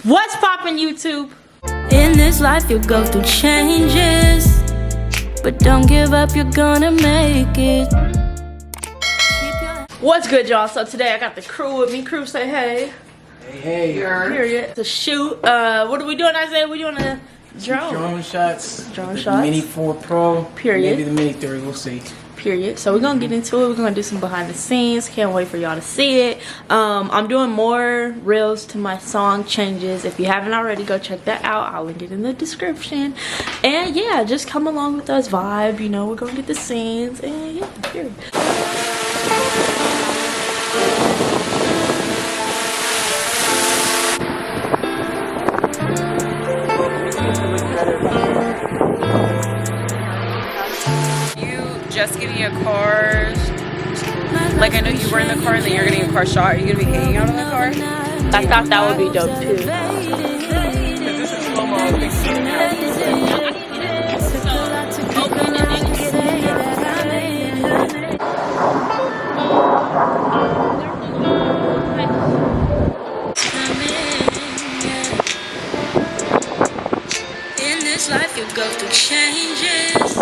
What's poppin', YouTube? In this life you'll go through changes, but don't give up, you're gonna make it. What's good, y'all? So today I got the crew with me. Crew, say hey. Hey. Period. To shoot. What are we doing, Isaiah? We doing a drone. Drone shots. Drone the shots. Mini 4 Pro. Period. Maybe the Mini 3, we'll see. Period. So we're gonna get into it. We're gonna do some behind the scenes. Can't wait for y'all to see it. I'm doing more reels to my song Changes. If you haven't already, go check that out. I'll link it in the description. And yeah, just come along with us, vibe. You know, we're gonna get the scenes. And yeah, period. Just getting a car, like I know you were in the car and then you're getting a car shot. Are you gonna be hanging out in the car? I thought that would be dope too. This is slow-mo. In this life you'll go through changes,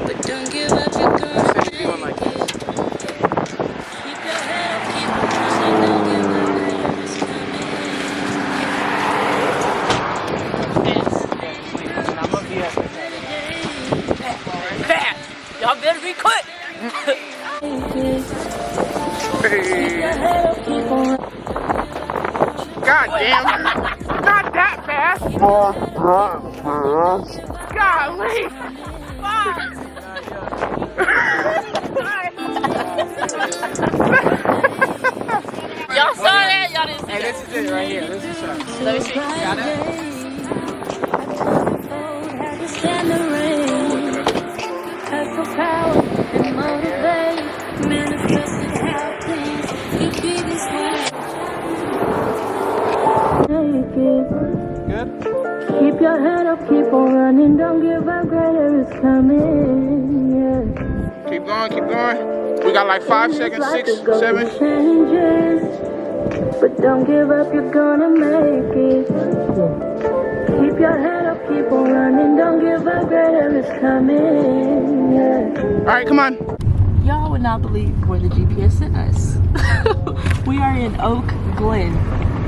but don't give up, you're gonna make it. Keep your head up, keep on running, don't give up, whatever's Fast! Y'all better be quick! God damn! Not that fast! Golly! Fuck! Y'all saw that? Y'all didn't see Hey, that? this is it right here. This is it. Let me see. Got it? stand the rain. Have the power and motivate. Manifested how things could be this way. Make it. Good? Keep your head up, keep on running. Don't give up, greater is coming. Yeah. Keep going, keep going. We got like 5 seconds, 6, 7. Changes, but don't give up, you're gonna make it. Keep your head up, keep on running. Don't give up, greater is coming. Yeah. Alright, come on. Y'all would not believe where the GPS sent us. We are in Oak Glen.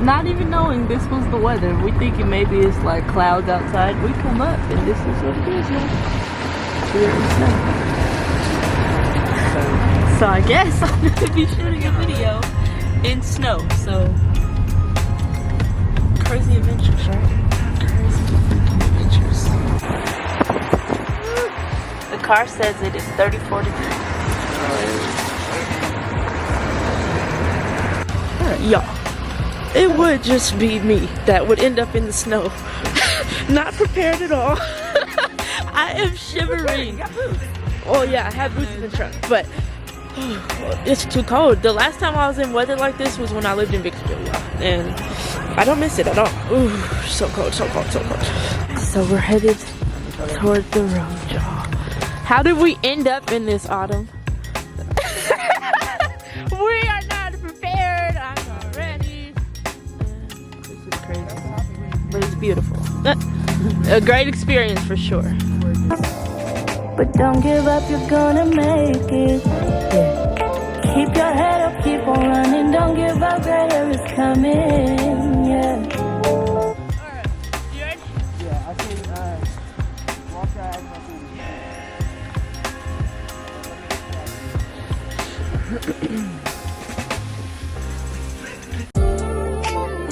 Not even knowing this was the weather. We thinking maybe it's like clouds outside. We come up and this is what it is, y'all. We're in snow. So I guess I'm gonna be shooting a video in snow. So crazy adventures, right? Crazy freaking adventures. The car says it is 34 degrees. Alright, y'all. It would just be me that would end up in the snow. Not prepared at all. I am shivering. Oh yeah, I have boots in the trunk, but it's too cold. The last time I was in weather like this was when I lived in Victorville, y'all, and I don't miss it at all. Ooh, so cold, so cold, so cold. So we're headed toward the road, y'all. How did we end up in this autumn? We are not prepared. I'm not ready. This is crazy, but it's beautiful. A great experience for sure. But don't give up, you're gonna make it. Yeah. Keep your head up, keep on running. Don't give up, greater is coming. Yeah. Alright, you ready? Yeah, I see. Walk that.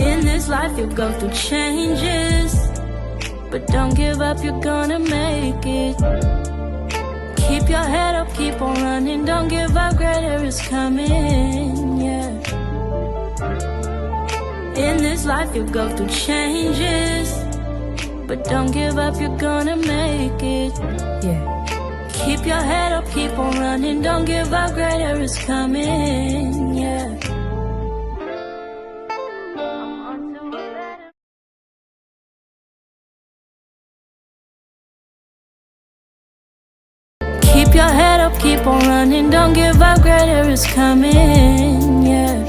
In this life you'll go through changes, but don't give up, you're gonna make it. Keep your head up, keep on running. Don't give up, greater is coming. Yeah. In this life you'll go through changes, but don't give up, you're gonna make it. Yeah. Keep your head up, keep on running. Don't give up, greater is coming. Yeah. Keep your head up, keep on running. Don't give up, greater is coming. Yeah.